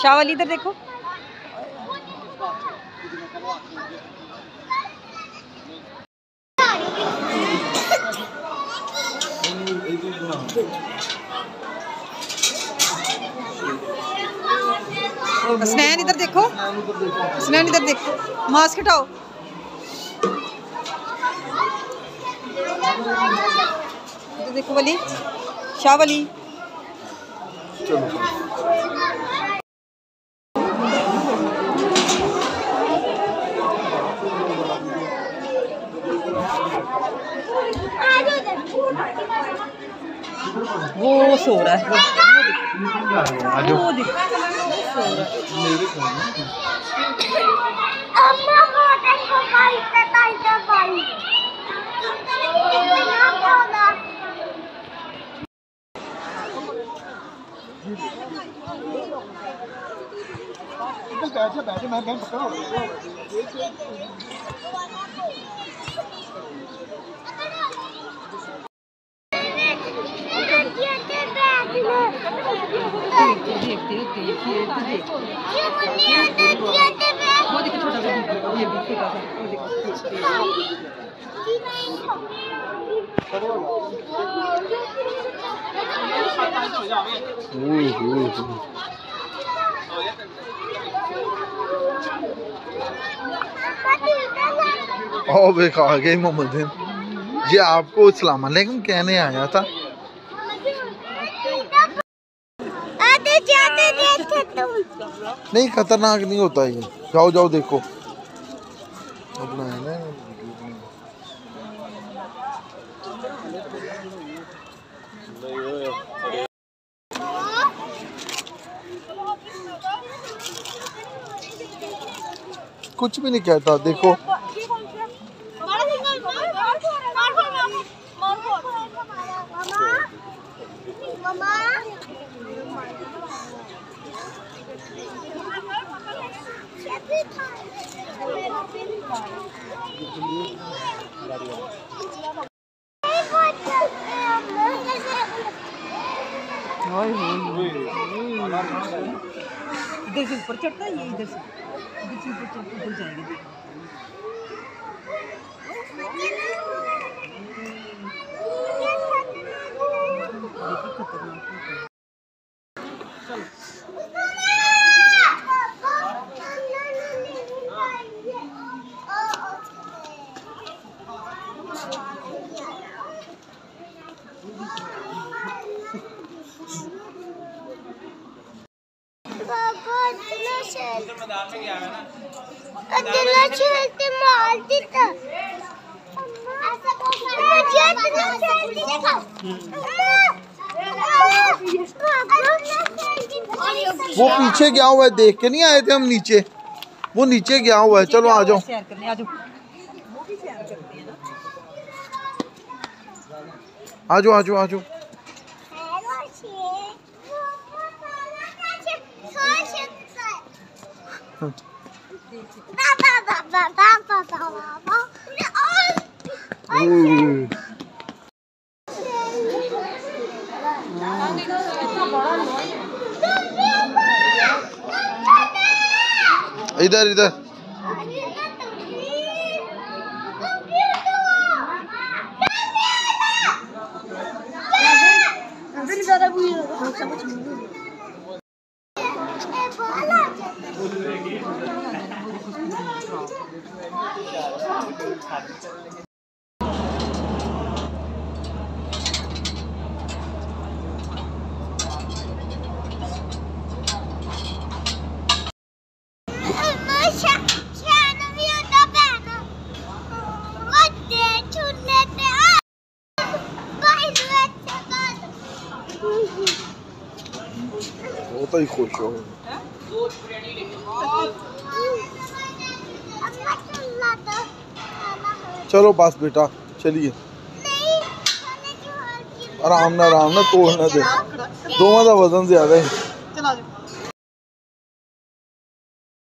Shovel इधर देखो। स्नैन इधर देखो, स्नैन इधर देखो, मास्क हटाओ। इधर देखो वली, शावली। वो सो रहा है, वो देखो सो रहा बैठे मैं पकड़ा। ओ बेखा गए मोहम्मद, ये आपको अस्सलाम वालेकुम कहने आया था। नहीं खतरनाक नहीं होता ये, जाओ जाओ देखो अपना है ना। कुछ भी नहीं कहता देखो। इधर से ऊपर चढ़ता है ये, इधर से ऊपर चढ़ ऊपर जाएगा। वो पीछे गया हुआ है, देख के नहीं आए थे हम नीचे, वो नीचे गया हुआ है। चलो आ जाओ, आ जाओ आ जाओ आ जाओ। इधर इधर बहुत ही खुश हो। चलो बस बेटा चलिए, आराम ना तोड़ना दे, दोवां दा वजन ज्यादा है।